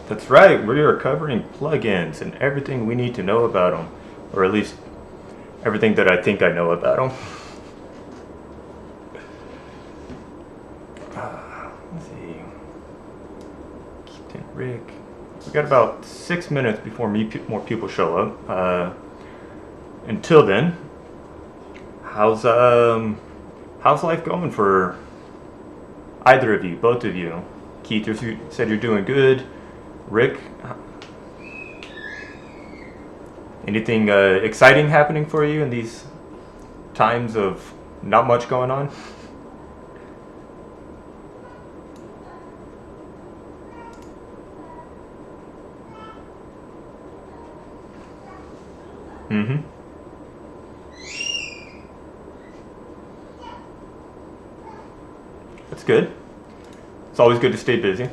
That's right, we are covering plugins and everything we need to know about them, or at least everything that I think I know about them. Let's see. Keaton, Rick. We got about 6 minutes before more people show up. Until then, how's life going for either of you, both of you? Keith, you said you're doing good. Rick, anything exciting happening for you in these times of not much going on? Mm-hmm. That's good. It's always good to stay busy.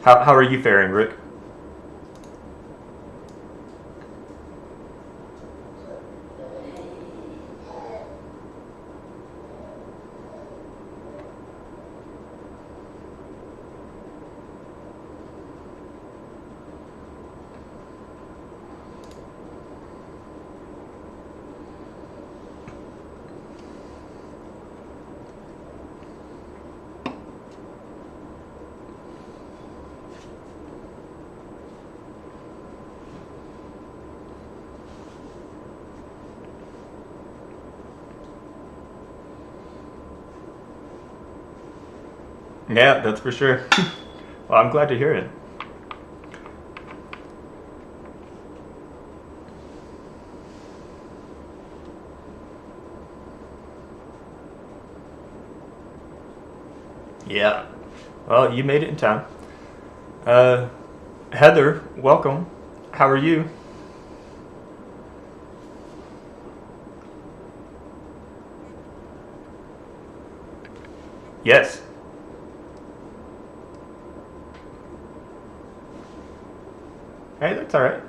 How are you faring, Rick? Yeah, that's for sure. Well, I'm glad to hear it. Yeah. Well, you made it in time. Uh, Heather, welcome. How are you? Yes. Hey, that's all right.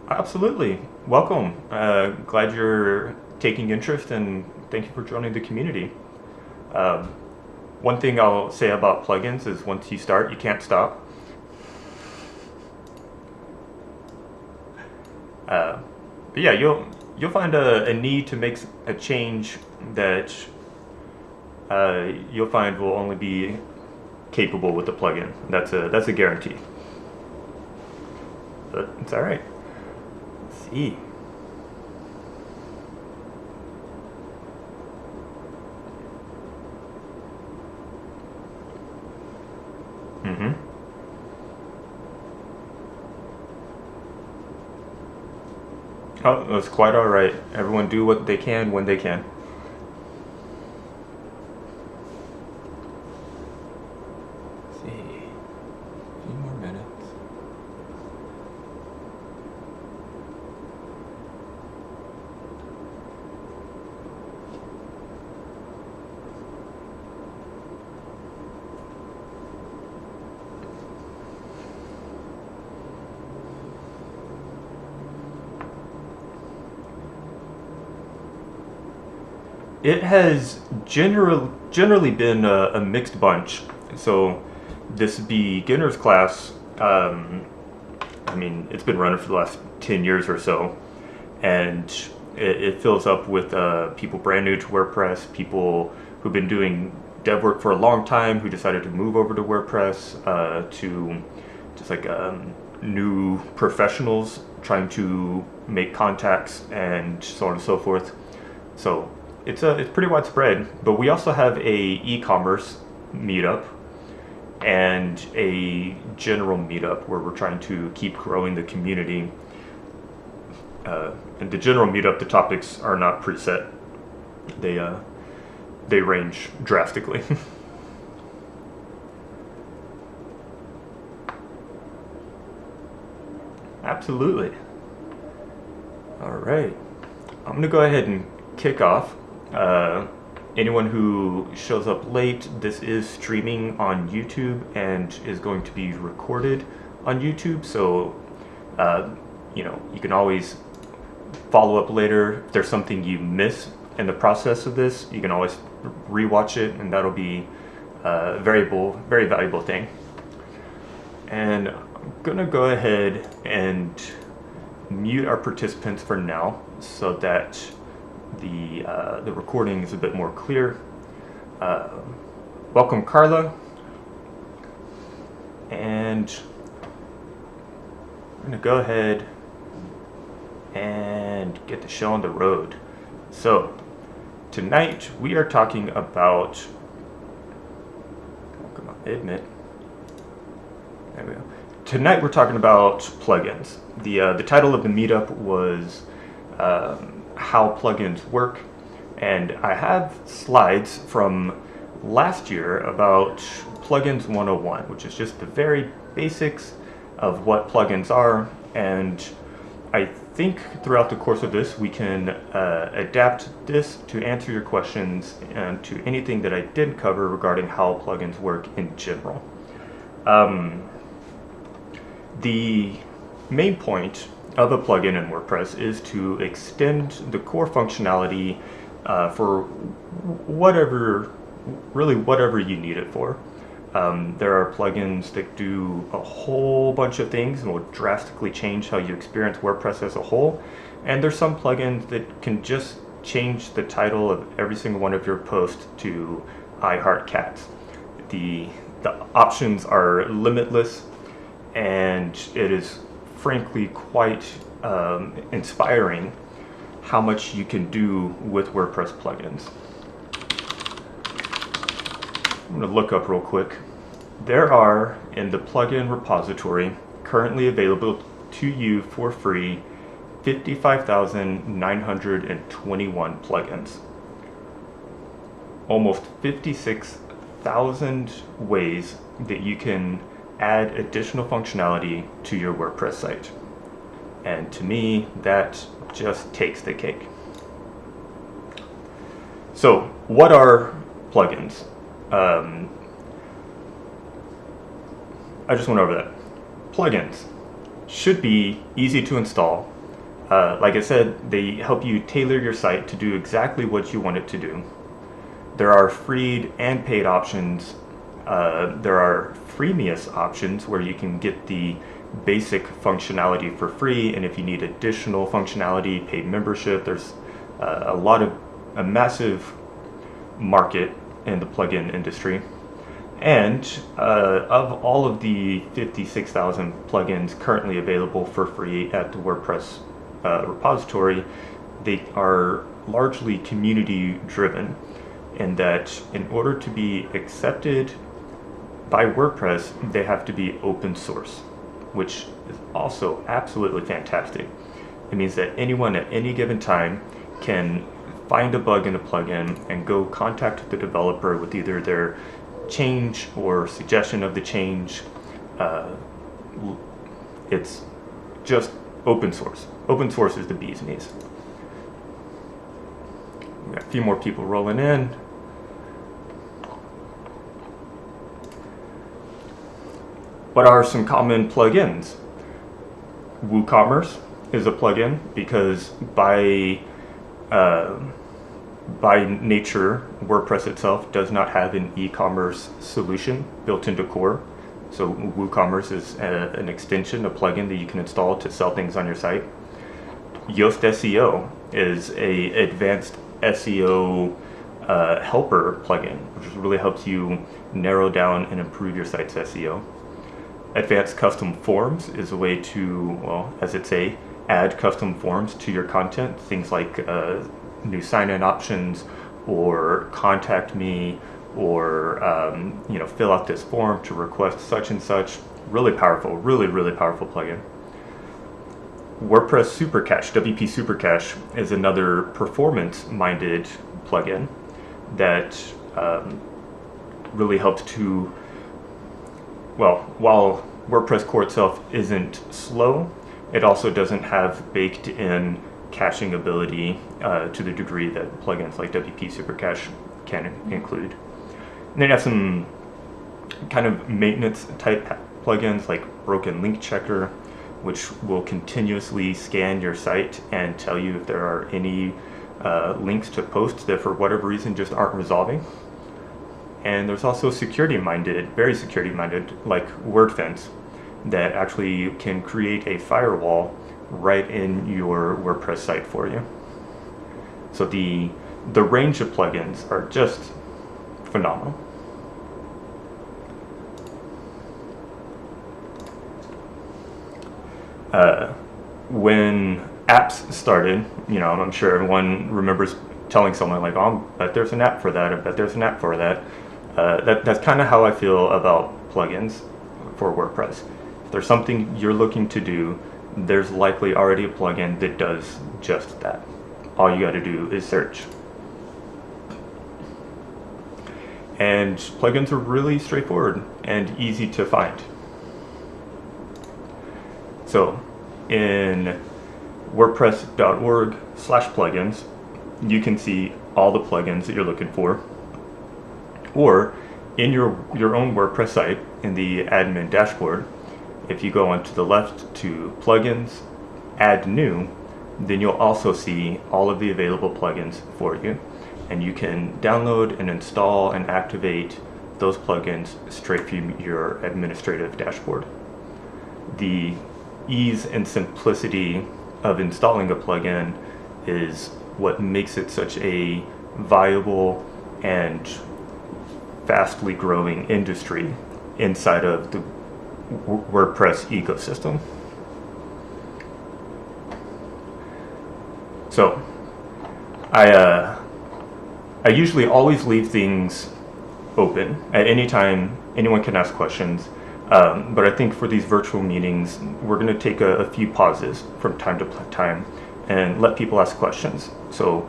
Absolutely. Welcome. Glad you're taking interest and thank you for joining the community. Um, One thing I'll say about plugins is once you start, you can't stop. Uh, but yeah, you'll find a need to make a change that you'll find will only be capable with the plugin. That's a guarantee. But it's all right. Let's see. Mm-hmm. Oh, that's quite all right. Everyone do what they can when they can. Let's see. A few more minutes. It has generally been a mixed bunch. So this beginners class, I mean, it's been running for the last 10 years or so, and it fills up with people brand new to WordPress, people who've been doing dev work for a long time, who decided to move over to WordPress, to just like new professionals trying to make contacts and so on and so forth. So it's pretty widespread, but we also have a e-commerce meetup and a general meetup where we're trying to keep growing the community. And the general meetup, the topics are not preset; they range drastically. Absolutely. All right. I'm going to go ahead and kick off. Anyone who shows up late, this is streaming on YouTube and is going to be recorded on YouTube. So, you can always follow up later. If there's something you miss in the process of this, you can always rewatch it, and that'll be a very valuable thing. And I'm gonna go ahead and mute our participants for now, so that the recording is a bit more clear. Welcome, Carla, and I'm gonna go ahead and get the show on the road. So tonight we are talking about, come on, admit. There we go. Tonight we're talking about plugins. The title of the meetup was how plugins work, and I have slides from last year about plugins 101, which is just the very basics of what plugins are, and I think throughout the course of this we can adapt this to answer your questions and to anything that I didn't cover regarding how plugins work in general. The main point of a plugin in WordPress is to extend the core functionality for whatever you need it for. There are plugins that do a whole bunch of things and will drastically change how you experience WordPress as a whole. And there's some plugins that can just change the title of every single one of your posts to I Heart Cats. The options are limitless, and it is frankly quite inspiring how much you can do with WordPress plugins. I'm going to look up real quick. There are, in the plugin repository, currently available to you for free 55,921 plugins. Almost 56,000 ways that you can add additional functionality to your WordPress site. And to me, that just takes the cake. So, what are plugins? I just went over that. Plugins should be easy to install. Like I said, they help you tailor your site to do exactly what you want it to do. There are free and paid options. There are freemium options where you can get the basic functionality for free, and if you need additional functionality, paid membership. There's a massive market in the plugin industry. And of all of the 56,000 plugins currently available for free at the WordPress repository, they are largely community driven, in that in order to be accepted by WordPress, they have to be open source, which is also absolutely fantastic. It means that anyone at any given time can find a bug in a plugin and go contact the developer with either their change or suggestion of the change. It's just open source. Open source is the bee's knees. We got a few more people rolling in. What are some common plugins? WooCommerce is a plugin because by nature, WordPress itself does not have an e-commerce solution built into core. So WooCommerce is an extension, a plugin that you can install to sell things on your site. Yoast SEO is a advanced SEO helper plugin, which really helps you narrow down and improve your site's SEO. Advanced custom forms is a way to, well, as it say, add custom forms to your content. Things like new sign-in options, or contact me, or fill out this form to request such and such. Really powerful, really powerful plugin. WordPress Supercache, WP Supercache, is another performance-minded plugin that really helps to, well, while WordPress core itself isn't slow, It also doesn't have baked in caching ability to the degree that plugins like WP Supercache can include. And then you have some kind of maintenance type plugins like Broken Link Checker, which will continuously scan your site and tell you if there are any links to posts that for whatever reason just aren't resolving. And there's also security-minded, very security-minded, like WordFence, that actually can create a firewall right in your WordPress site for you. So the range of plugins are just phenomenal. When apps started, I'm sure everyone remembers telling someone like, "Oh, I bet there's an app for that. I bet there's an app for that." That's kind of how I feel about plugins for WordPress. If there's something you're looking to do, there's likely already a plugin that does just that. All you got to do is search. And plugins are really straightforward and easy to find. So in wordpress.org/plugins, you can see all the plugins that you're looking for. Or in your own WordPress site, in the admin dashboard, if you go onto the left to plugins, add new, then you'll also see all of the available plugins for you. And you can download and install and activate those plugins straight from your administrative dashboard. The ease and simplicity of installing a plugin is what makes it such a viable and fastly growing industry inside of the WordPress ecosystem. So I usually always leave things open. At any time, anyone can ask questions. But I think for these virtual meetings, we're going to take a few pauses from time to time and let people ask questions. So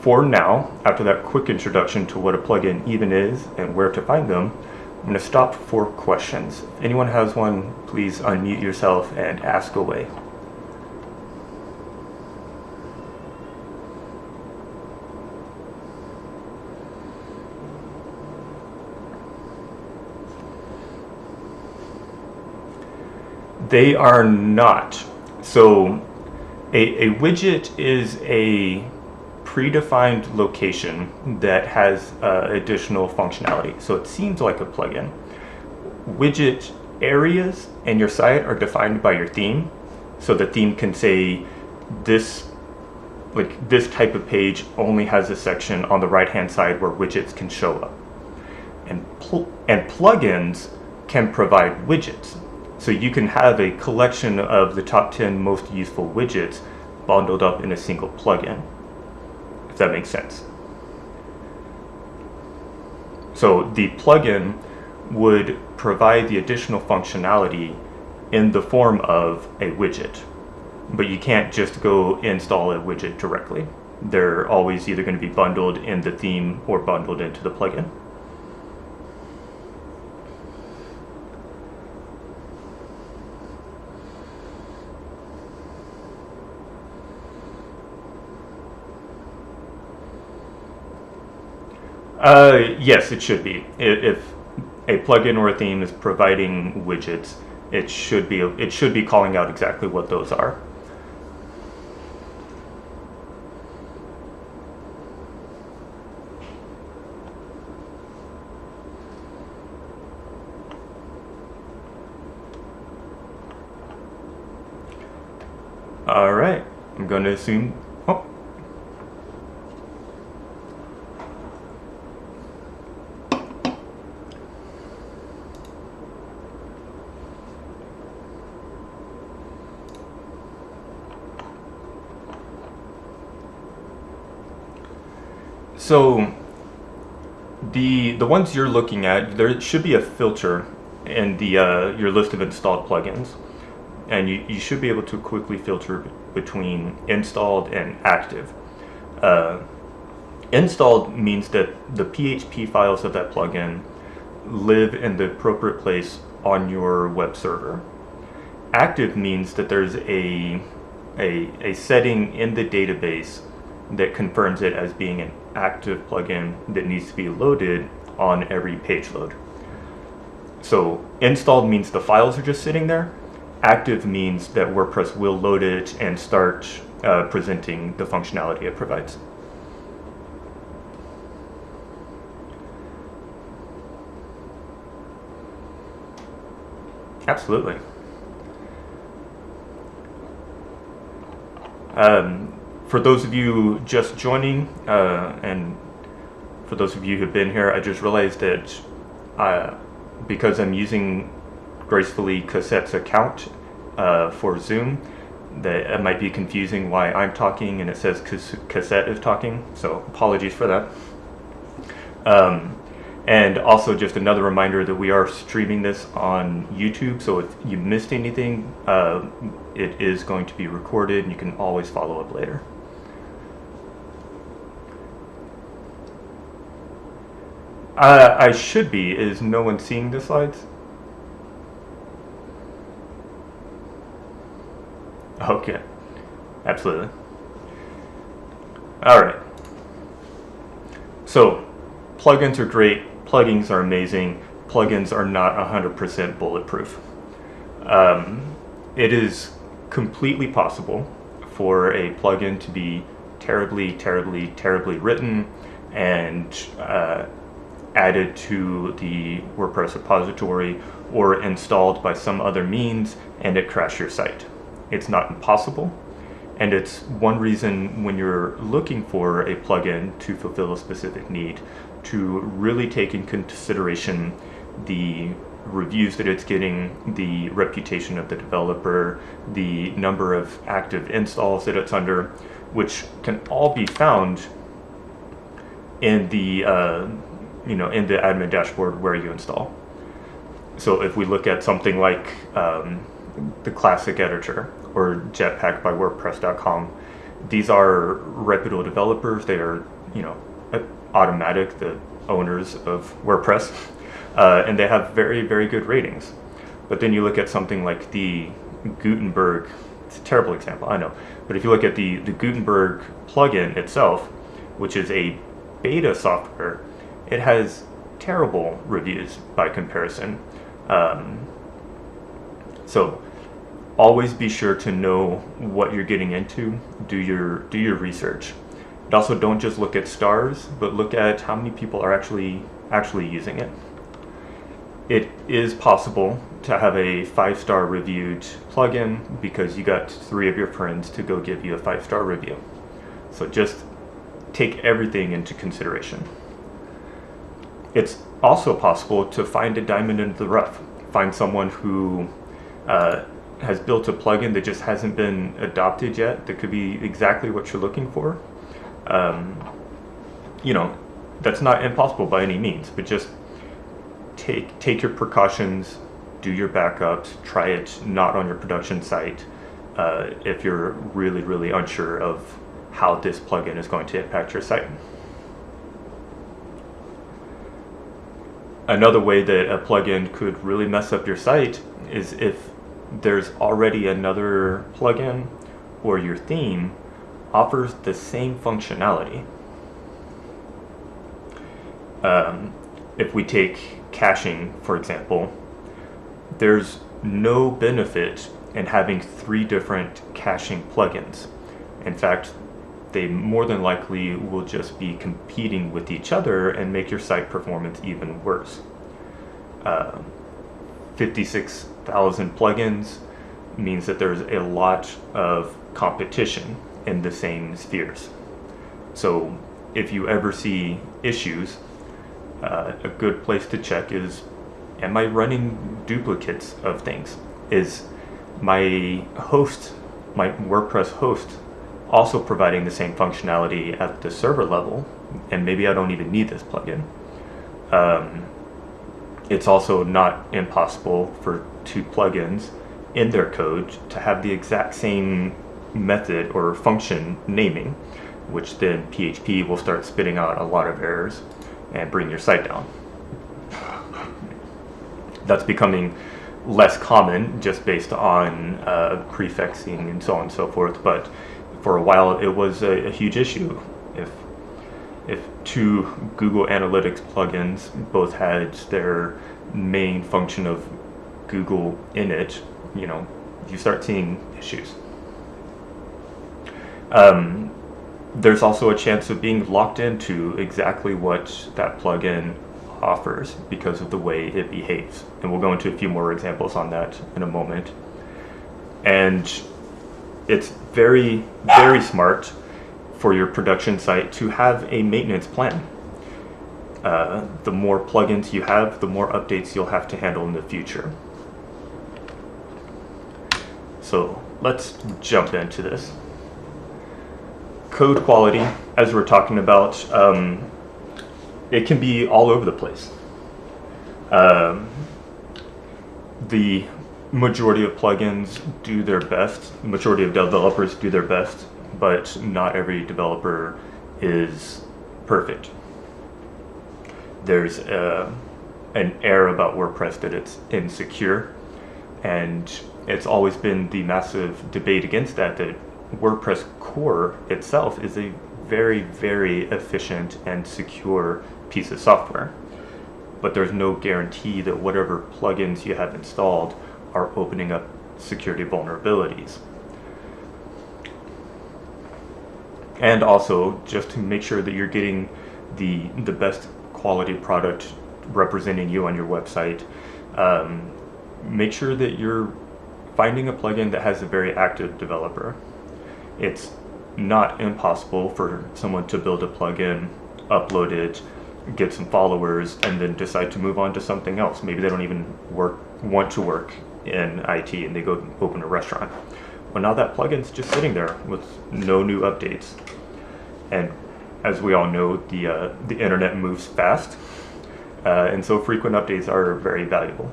for now, after that quick introduction to what a plugin even is and where to find them, I'm going to stop for questions. If anyone has one, please unmute yourself and ask away. They are not. So a widget is a predefined location that has additional functionality. So it seems like a plugin. Widget areas in your site are defined by your theme. So the theme can say this type of page only has a section on the right-hand side where widgets can show up. And plugins can provide widgets. So you can have a collection of the top 10 most useful widgets bundled up in a single plugin, if that makes sense. So the plugin would provide the additional functionality in the form of a widget, but you can't just go install a widget directly. They're always either going to be bundled in the theme or bundled into the plugin. Yes, it should be. If a plugin or a theme is providing widgets, it should be calling out exactly what those are. All right, I'm going to assume. Oh. So the ones you're looking at, there should be a filter in the your list of installed plugins, and you should be able to quickly filter between installed and active. Installed means that the PHP files of that plugin live in the appropriate place on your web server. Active means that there's a setting in the database that confirms it as being an active plugin that needs to be loaded on every page load. So installed means the files are just sitting there. Active means that WordPress will load it and start presenting the functionality it provides. Absolutely. For those of you just joining, and for those of you who've been here, I just realized that because I'm using Gracefully Cassette's account for Zoom, that it might be confusing why I'm talking and it says Cassette is talking, so apologies for that. And also just another reminder that we are streaming this on YouTube, so if you missed anything, it is going to be recorded and you can always follow up later. I should be. Is no one seeing the slides? Okay, absolutely. All right. So, plugins are great. Plugins are amazing. Plugins are not 100% bulletproof. It is completely possible for a plugin to be terribly written and added to the WordPress repository or installed by some other means and it crash your site. It's not impossible, and it's one reason when you're looking for a plugin to fulfill a specific need to really take in consideration the reviews that it's getting, the reputation of the developer, the number of active installs that it's under, which can all be found in the in the admin dashboard where you install. So if we look at something like the Classic Editor or Jetpack by WordPress.com, these are reputable developers. They are, Automatic, the owners of WordPress, and they have very good ratings. But then you look at something like the Gutenberg. It's a terrible example, I know, but if you look at the Gutenberg plugin itself, which is a beta software, it has terrible reviews by comparison. So always be sure to know what you're getting into. Do your research. And also don't just look at stars, but look at how many people are actually using it. It is possible to have a 5-star reviewed plugin because you got 3 of your friends to go give you a 5-star review. So just take everything into consideration. It's also possible to find a diamond in the rough. Find someone who has built a plugin that just hasn't been adopted yet, that could be exactly what you're looking for. That's not impossible by any means, but just take your precautions, do your backups, try it not on your production site if you're really unsure of how this plugin is going to impact your site. Another way that a plugin could really mess up your site is if there's already another plugin or your theme offers the same functionality. If we take caching, for example, there's no benefit in having 3 different caching plugins. In fact, they more than likely will just be competing with each other and make your site performance even worse. 56,000 plugins means that there's a lot of competition in the same spheres. So if you ever see issues, a good place to check is, am I running duplicates of things? Is my WordPress host, also providing the same functionality at the server level, and maybe I don't even need this plugin? It's also not impossible for 2 plugins in their code to have the exact same method or function naming, which then PHP will start spitting out a lot of errors and bring your site down. That's becoming less common just based on prefixing and so on and so forth. But for a while, it was a huge issue. If two Google Analytics plugins both had their main function of Google in it, you start seeing issues. There's also a chance of being locked into exactly what that plugin offers because of the way it behaves. And we'll go into a few more examples on that in a moment. And it's very, very smart for your production site to have a maintenance plan. The more plugins you have, the more updates you'll have to handle in the future. So let's jump into this. Code quality, as we're talking about, it can be all over the place. The majority of plugins do their best, the majority of developers do their best, but not every developer is perfect. There's an air about WordPress that it's insecure, and it's always been the massive debate against that WordPress core itself is a very, very efficient and secure piece of software. But there's no guarantee that whatever plugins you have installed are opening up security vulnerabilities. And also, just to make sure that you're getting the best quality product representing you on your website, make sure that you're finding a plugin that has a very active developer. It's not impossible for someone to build a plugin, upload it, get some followers, and then decide to move on to something else. Maybe they don't even want to work in IT and they go open a restaurant. Well, now that plugin's just sitting there with no new updates. And as we all know, the internet moves fast, and so frequent updates are very valuable.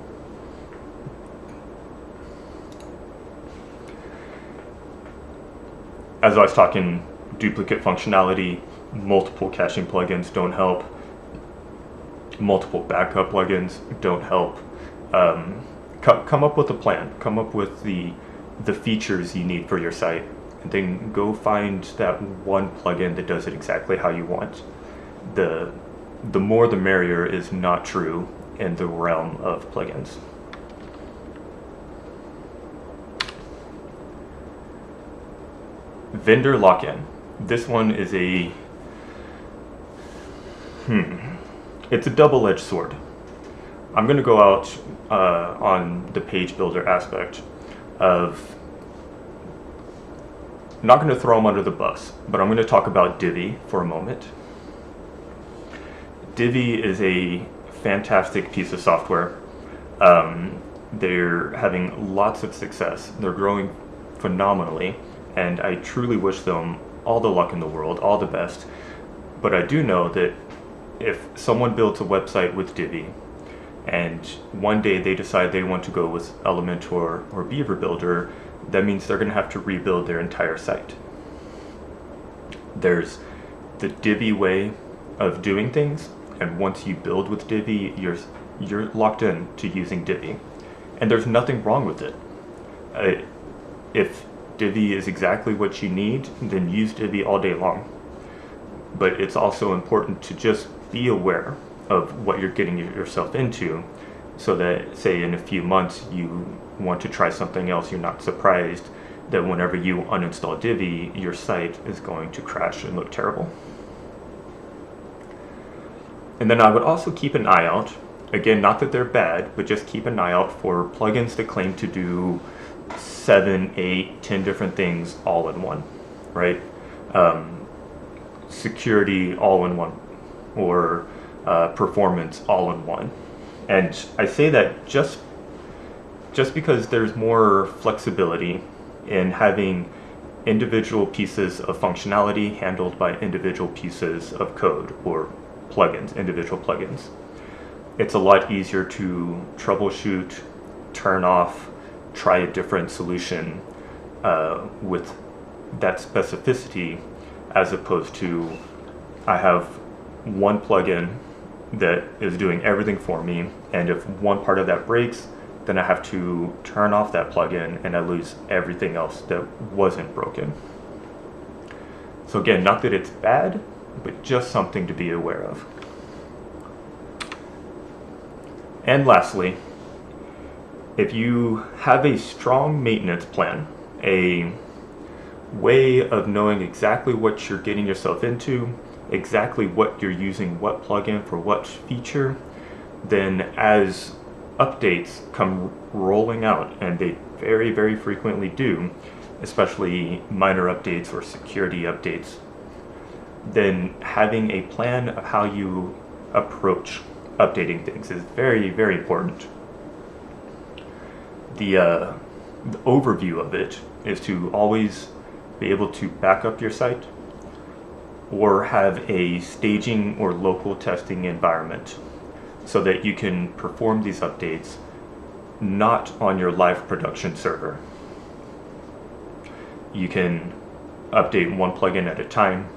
As I was talking, duplicate functionality, multiple caching plugins don't help. Multiple backup plugins don't help. Come up with a plan. Come up with the features you need for your site, and then go find that one plugin that does it exactly how you want. The more the merrier is not true in the realm of plugins. Vendor lock-in. This one is it's a double-edged sword. I'm going to go out on the page builder aspect of, not going to throw them under the bus, but I'm going to talk about Divi for a moment. Divi is a fantastic piece of software. They're having lots of success. They're growing phenomenally, and I truly wish them all the luck in the world, all the best. But I do know that if someone builds a website with Divi, and one day they decide they want to go with Elementor or Beaver Builder, that means they're going to have to rebuild their entire site. There's the Divi way of doing things, and once you build with Divi, you're locked in to using Divi, and there's nothing wrong with it. If Divi is exactly what you need, then use Divi all day long. But it's also important to just be aware of what you're getting yourself into, so that, say, in a few months you want to try something else, you're not surprised that whenever you uninstall Divi, your site is going to crash and look terrible. And then I would also keep an eye out, again, not that they're bad, but just keep an eye out for plugins that claim to do 7, 8, 10 different things all in one, right? Security all in one, or performance all in one. And I say that just because there's more flexibility in having individual pieces of functionality handled by individual pieces of code, or plugins, individual plugins. It's a lot easier to troubleshoot, turn off, try a different solution with that specificity, as opposed to, I have one plugin that is doing everything for me, and if one part of that breaks, then I have to turn off that plugin and I lose everything else that wasn't broken. So again, not that it's bad, but just something to be aware of. And lastly, if you have a strong maintenance plan, a way of knowing exactly what you're getting yourself into, exactly what you're using, what plugin for what feature, then as updates come rolling out, and they very, very frequently do, especially minor updates or security updates, then having a plan of how you approach updating things is very, very important. The overview of it is to always be able to back up your site or have a staging or local testing environment so that you can perform these updates not on your live production server. You can update one plugin at a time,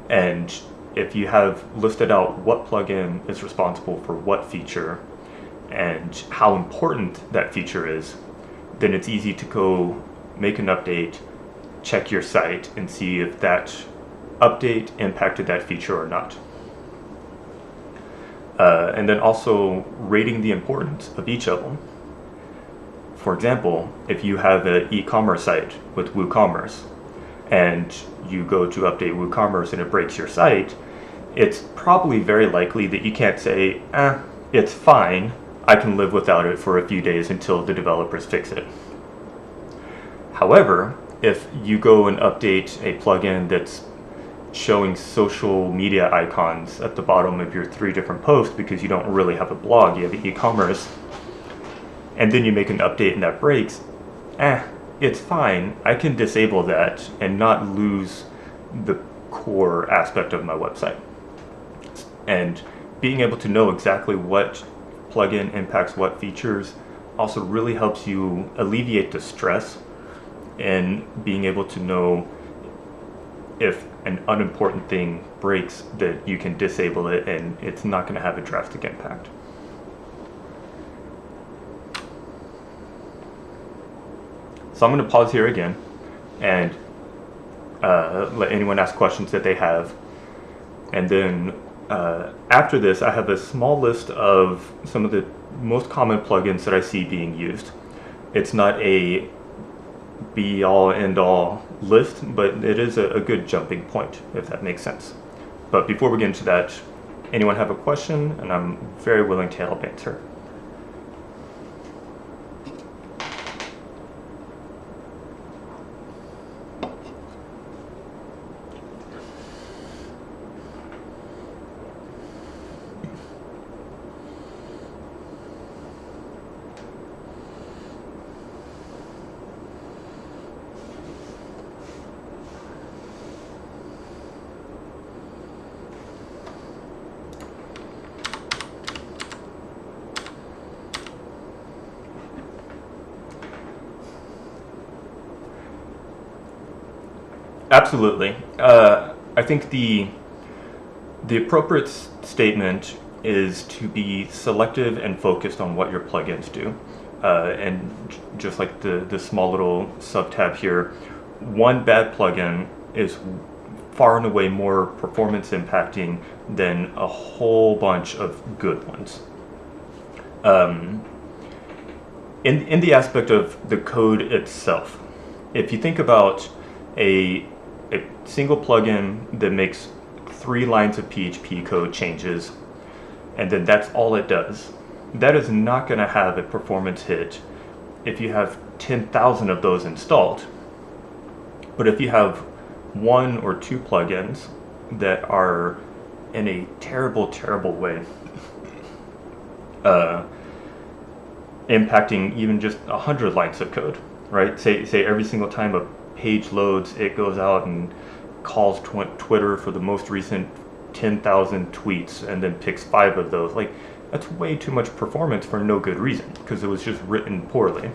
and if you have listed out what plugin is responsible for what feature and how important that feature is, then it's easy to go make an update, check your site, and see if that update impacted that feature or not. And then also rating the importance of each of them. For example, if you have an e-commerce site with WooCommerce and you go to update WooCommerce and it breaks your site, it's probably very likely that you can't say, it's fine, I can live without it for a few days until the developers fix it. However, if you go and update a plugin that's showing social media icons at the bottom of your 3 different posts because you don't really have a blog, you have e-commerce, and then you make an update and that breaks, it's fine, I can disable that and not lose the core aspect of my website. And being able to know exactly what plugin impacts what features also really helps you alleviate the stress and being able to know if an unimportant thing breaks that you can disable it and it's not going to have a drastic impact. So I'm going to pause here again and let anyone ask questions that they have. And then after this, I have a small list of some of the most common plugins that I see being used. It's not a be-all, end-all list, but it is a good jumping point, if that makes sense. But before we get into that, anyone have a question? And I'm very willing to help answer. Absolutely. I think the appropriate statement is to be selective and focused on what your plugins do. And just like the small little sub-tab here, one bad plugin is far and away more performance impacting than a whole bunch of good ones. In the aspect of the code itself, if you think about a single plugin that makes 3 lines of PHP code changes, and then that's all it does, that is not going to have a performance hit if you have 10,000 of those installed. But if you have 1 or 2 plugins that are in a terrible, terrible way impacting even just 100 lines of code, right? Say every single time a page loads, it goes out and calls Twitter for the most recent 10,000 tweets and then picks 5 of those. Like, that's way too much performance for no good reason, because it was just written poorly.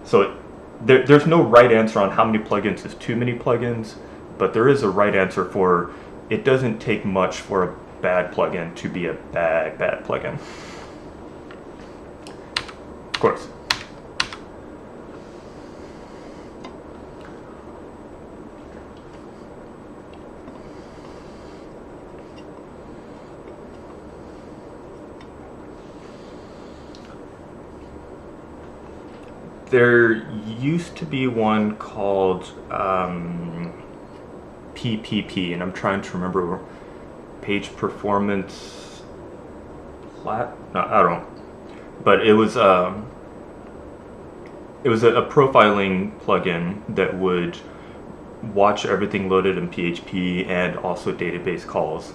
So there's no right answer on how many plugins is too many plugins, but there is a right answer for it doesn't take much for a bad plugin to be a bad plugin. Of course. There used to be one called PPP, and I'm trying to remember page performance plat. No, I don't know, but it was a profiling plugin that would watch everything loaded in PHP and also database calls.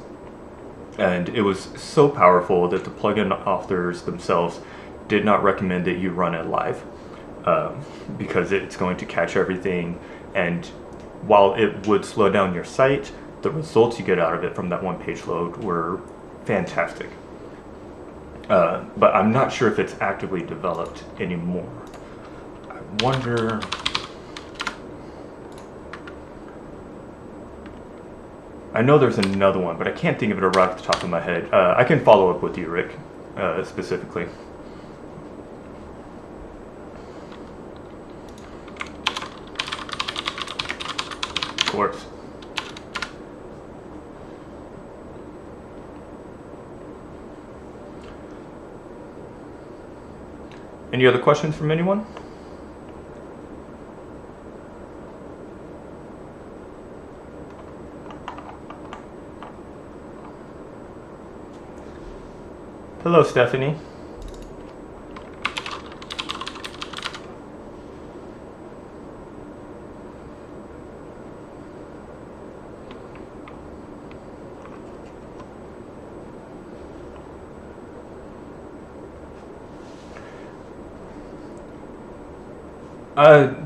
And it was so powerful that the plugin authors themselves did not recommend that you run it live, because it's going to catch everything. And while it would slow down your site, the results you get out of it from that one page load were fantastic. But I'm not sure if it's actively developed anymore. I wonder. I know there's another one, but I can't think of it right off the top of my head. I can follow up with you, Rick, specifically. Of course. Any other questions from anyone? Hello, Stephanie.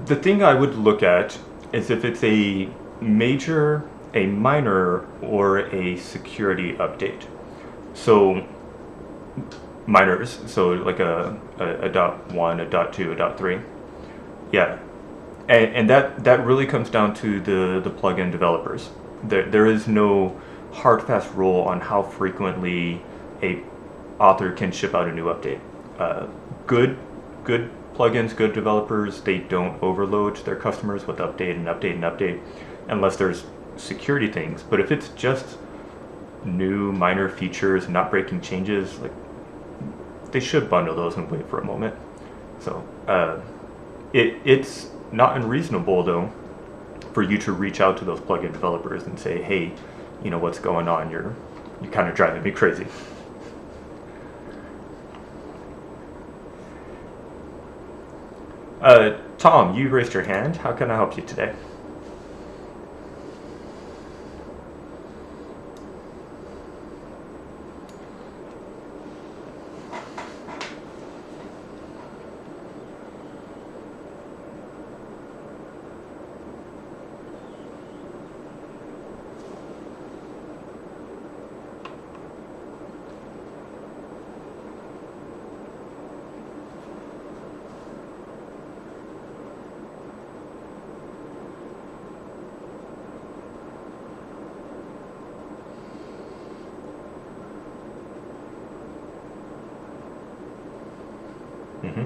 The thing I would look at is if it's a major, a minor, or a security update. So minors, so like a dot one, a dot two, a dot three. Yeah. And that really comes down to the plugin developers. There is no hard fast rule on how frequently a author can ship out a new update. Good plugins, good developers, they don't overload their customers with update and update and update unless there's security things. But if it's just new minor features, not breaking changes, like, they should bundle those and wait for a moment. So it's not unreasonable though for you to reach out to those plugin developers and say, hey, you know, what's going on? You're kind of driving me crazy. Tom, you raised your hand. How can I help you today? Mm-hmm.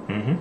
Mm-hmm.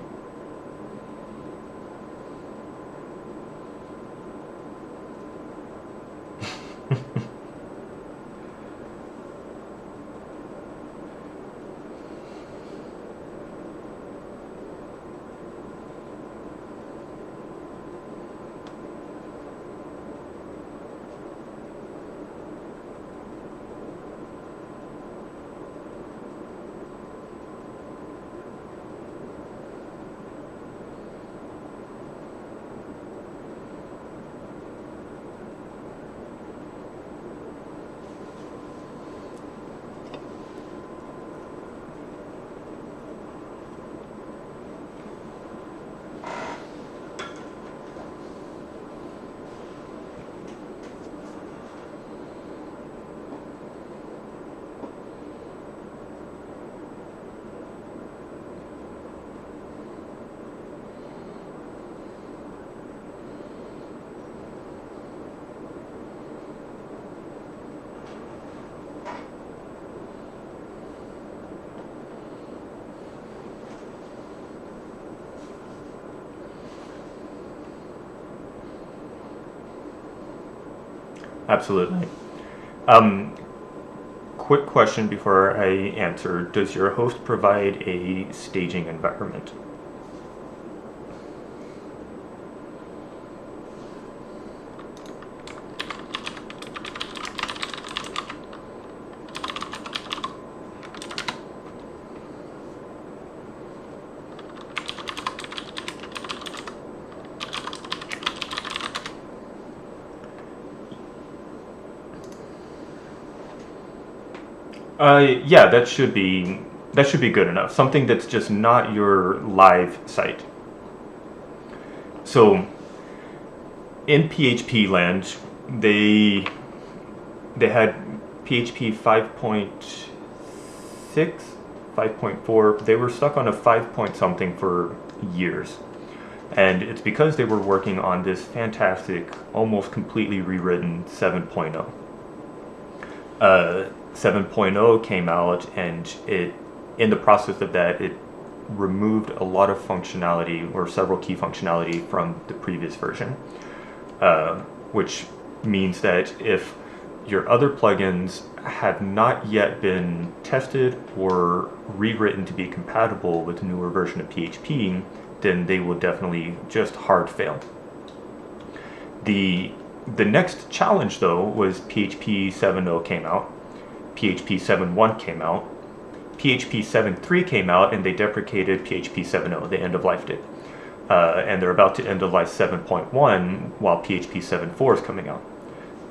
Absolutely. Um, Quick question before I answer. Does your host provide a staging environment? Yeah, that should be good enough. Something that's just not your live site. So in PHP land, they they had PHP 5.6, 5.4. They were stuck on a 5 point something for years. And it's because they were working on this fantastic, almost completely rewritten 7.0. 7.0 came out, and in the process of that, it removed a lot of functionality or several key functionality from the previous version, which means that if your other plugins have not yet been tested or rewritten to be compatible with the newer version of PHP, then they will definitely just hard fail. The next challenge, though, was PHP 7.0 came out, PHP 7.1 came out, PHP 7.3 came out, and they deprecated PHP 7.0. They end-of-lifed it. And they're about to end-of-life 7.1 while PHP 7.4 is coming out.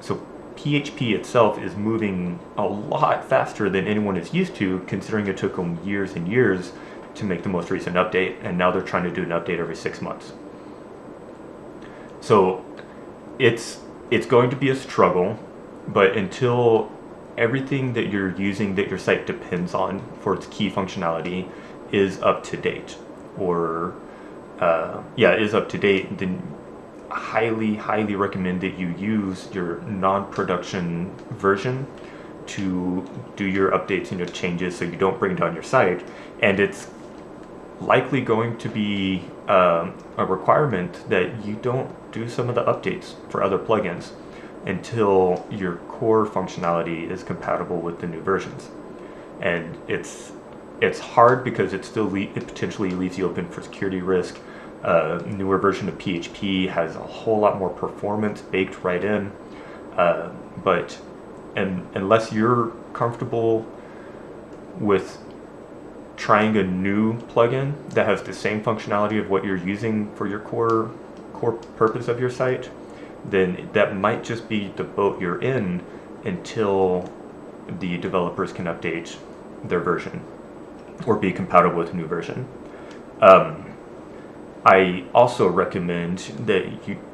So PHP itself is moving a lot faster than anyone is used to, considering it took them years and years to make the most recent update, and now they're trying to do an update every 6 months. So it's going to be a struggle, but until everything that you're using that your site depends on for its key functionality is up to date, or is up to date, then highly recommend that you use your non-production version to do your updates and your changes so you don't bring down your site. And it's likely going to be a requirement that you don't do some of the updates for other plugins until your core functionality is compatible with the new versions. And it's hard because it potentially leaves you open for security risk. Newer version of PHP has a whole lot more performance baked right in, but unless you're comfortable with trying a new plugin that has the same functionality of what you're using for your core purpose of your site, then that might just be the boat you're in until the developers can update their version or be compatible with a new version. I also recommend that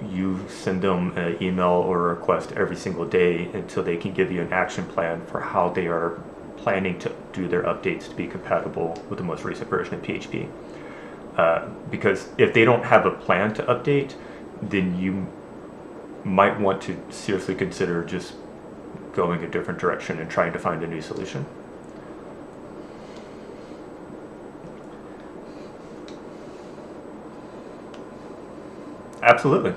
you send them an email or a request every single day until they can give you an action plan for how they are planning to do their updates to be compatible with the most recent version of PHP. Because if they don't have a plan to update, then you might want to seriously consider just going a different direction and trying to find a new solution. Absolutely.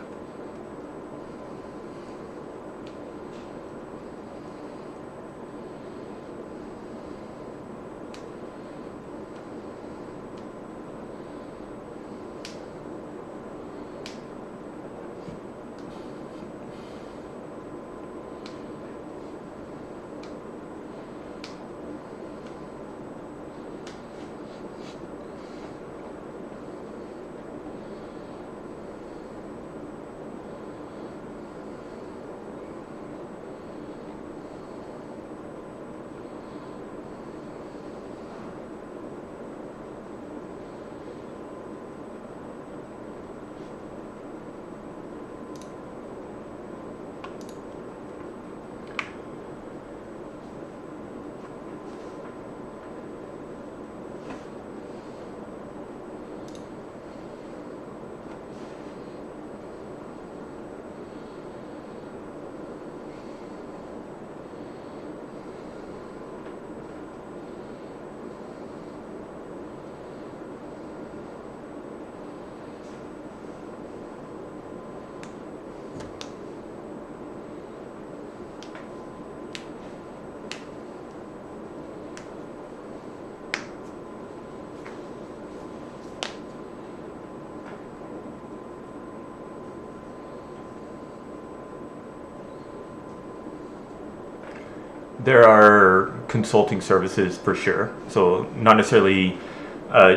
There are consulting services for sure. So not necessarily,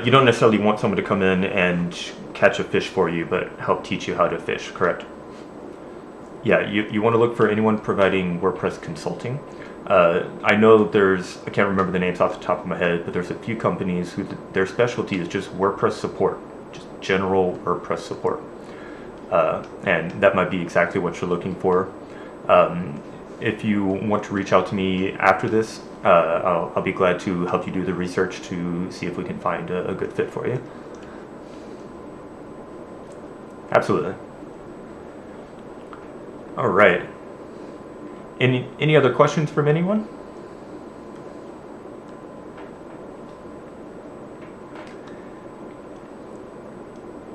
you don't necessarily want someone to come in and catch a fish for you, but help teach you how to fish, correct? Yeah, you want to look for anyone providing WordPress consulting. I know I can't remember the names off the top of my head, but there's a few companies who their specialty is just WordPress support, just general WordPress support. And that might be exactly what you're looking for. If you want to reach out to me after this, I'll be glad to help you do the research to see if we can find a good fit for you. Absolutely. All right. Any other questions from anyone?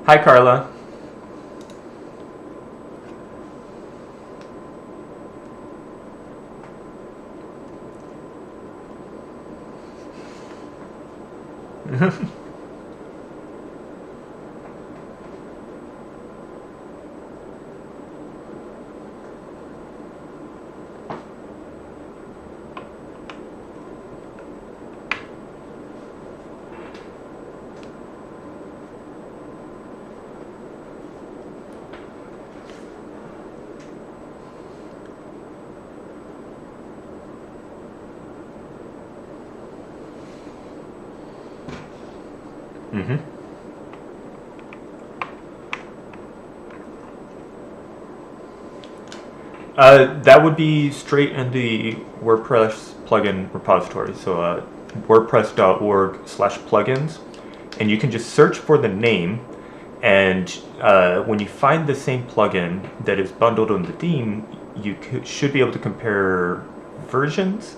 Hi, Carla. Mm-hmm. That would be straight in the WordPress plugin repository. So WordPress.org/plugins, and you can just search for the name. And when you find the same plugin that is bundled in the theme, you should be able to compare versions.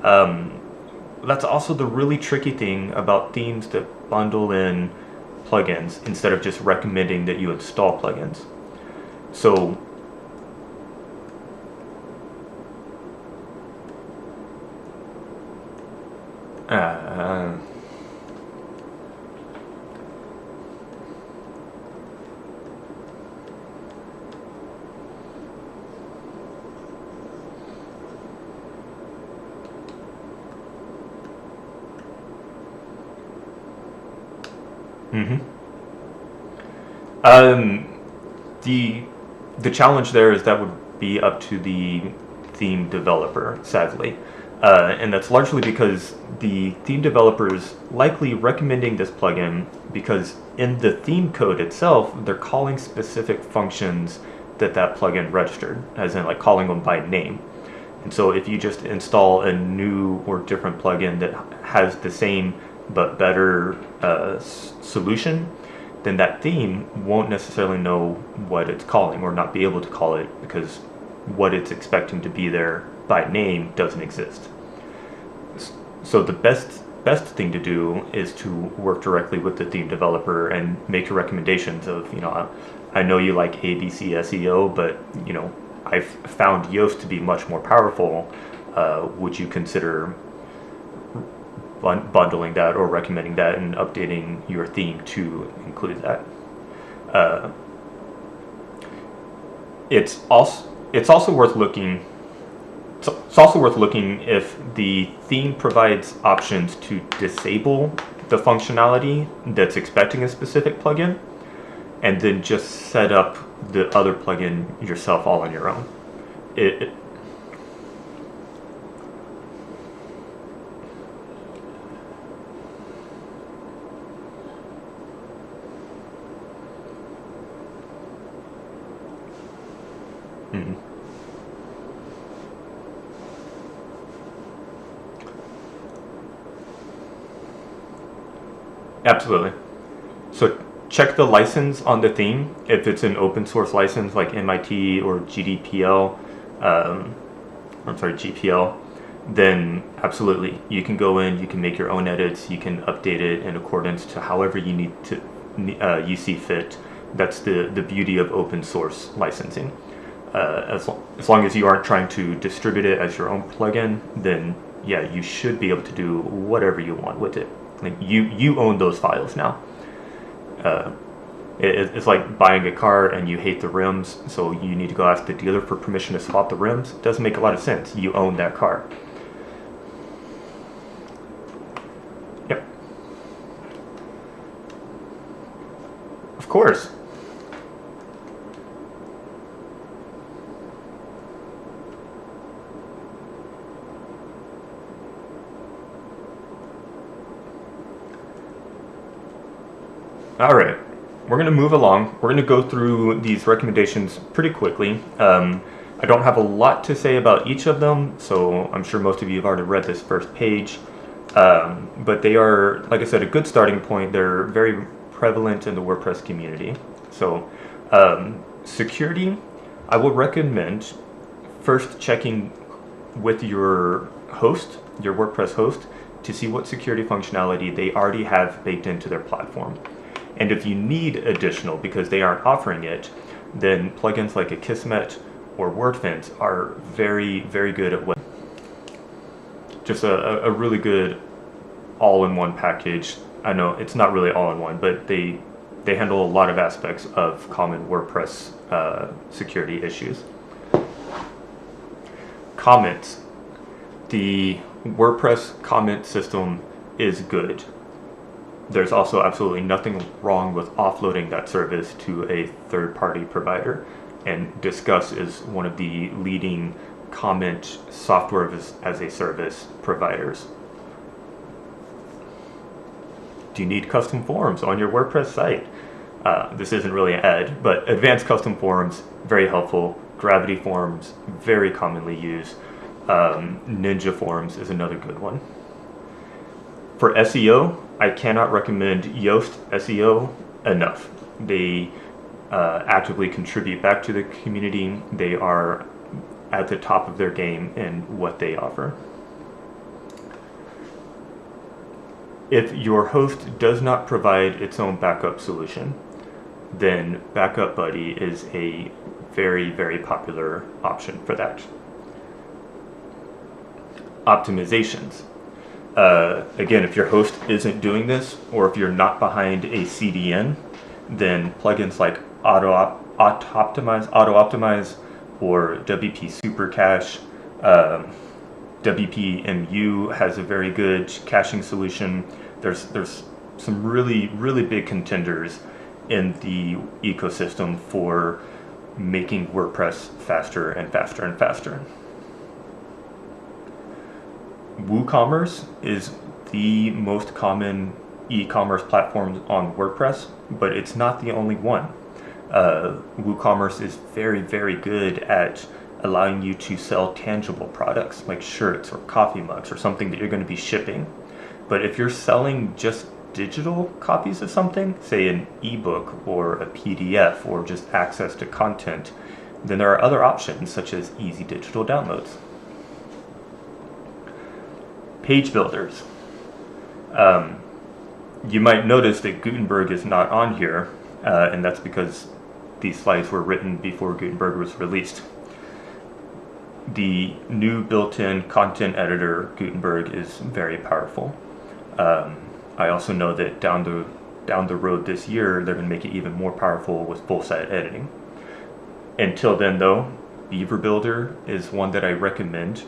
That's also the really tricky thing about themes that bundle in plugins instead of just recommending that you install plugins. So mhm. Um, the challenge there is that would be up to the theme developer, sadly, and that's largely because the theme developer is likely recommending this plugin because in the theme code itself, they're calling specific functions that plugin registered, as in like calling them by name. And so if you just install a new or different plugin that has the same but better solution, then that theme won't necessarily know what it's calling or not be able to call it because what it's expecting to be there by name doesn't exist. So the best thing to do is to work directly with the theme developer and make your recommendations of, I know you like ABC SEO, but I've found Yoast to be much more powerful. Would you consider bundling that or recommending that and updating your theme to include that? It's also worth looking. It's also worth looking if the theme provides options to disable the functionality that's expecting a specific plugin, and then just set up the other plugin yourself all on your own. Mhm. Absolutely. So check the license on the theme. If it's an open source license like MIT or GDPL, GPL, then absolutely you can go in, you can make your own edits, you can update it in accordance to however you need to you see fit. That's the beauty of open source licensing. As long as you aren't trying to distribute it as your own plugin, then yeah, you should be able to do whatever you want with it. Like you own those files now. It's like buying a car and you hate the rims, so you need to go ask the dealer for permission to swap the rims. It doesn't make a lot of sense. You own that car. Of course. All right, we're going to move along. We're going to go through these recommendations pretty quickly. I don't have a lot to say about each of them, so I'm sure most of you have already read this first page. But they are, like I said, a good starting point. They're very prevalent in the WordPress community. So security, I will recommend first checking with your host, your WordPress host, to see what security functionality they already have baked into their platform. And if you need additional because they aren't offering it, then plugins like Akismet or WordFence are very, very good at what. Just a really good all-in-one package. I know it's not really all-in-one, but they handle a lot of aspects of common WordPress security issues. Comments. The WordPress comment system is good. There's also absolutely nothing wrong with offloading that service to a third-party provider, and Discuss is one of the leading comment software as a service providers. Do you need custom forms on your WordPress site? This isn't really an ad, but advanced custom forms, very helpful. Gravity forms, very commonly used. Ninja forms is another good one. For SEO, I cannot recommend Yoast SEO enough. They actively contribute back to the community. They are at the top of their game in what they offer. If your host does not provide its own backup solution, then Backup Buddy is a very, very popular option for that. Optimizations. Again, if your host isn't doing this, or if you're not behind a CDN, then plugins like Auto-Optimize or WP Super Cache, WPMU has a very good caching solution. There's some really, really big contenders in the ecosystem for making WordPress faster and faster and faster. WooCommerce is the most common e-commerce platform on WordPress, but it's not the only one. WooCommerce is very, very good at allowing you to sell tangible products like shirts or coffee mugs or something that you're going to be shipping. But if you're selling just digital copies of something, say an ebook or a PDF or just access to content, then there are other options such as easy digital downloads. Page builders. You might notice that Gutenberg is not on here, and that's because these slides were written before Gutenberg was released. The new built-in content editor, Gutenberg, is very powerful. I also know that down the road this year, they're going to make it even more powerful with full-site editing. Until then, though, Beaver Builder is one that I recommend.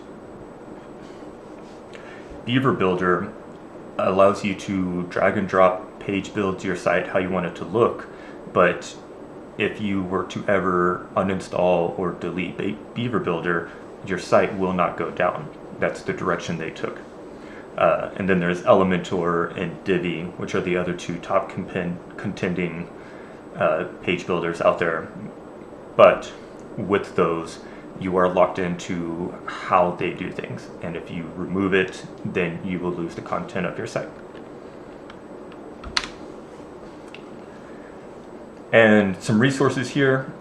Beaver Builder allows you to drag and drop page build your site how you want it to look, but if you were to ever uninstall or delete Beaver Builder, your site will not go down. That's the direction they took. And then there's Elementor and Divi, which are the other two top contending page builders out there. But with those, you are locked into how they do things. And if you remove it, then you will lose the content of your site. And some resources here.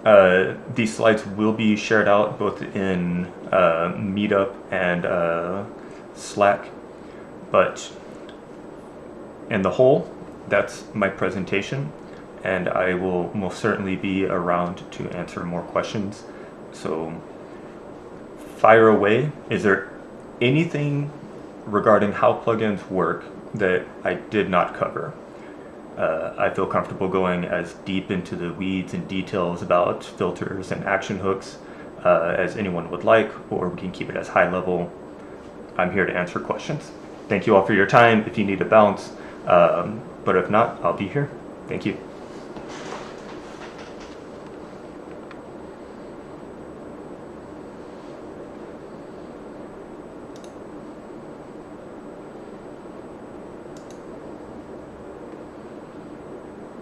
These slides will be shared out both in Meetup and Slack. But in the whole, that's my presentation. And I will most certainly be around to answer more questions. So fire away. Is there anything regarding how plugins work that I did not cover? I feel comfortable going as deep into the weeds and details about filters and action hooks as anyone would like, or we can keep it as high level. I'm here to answer questions. Thank you all for your time. If you need a bounce, but if not, I'll be here. Thank you.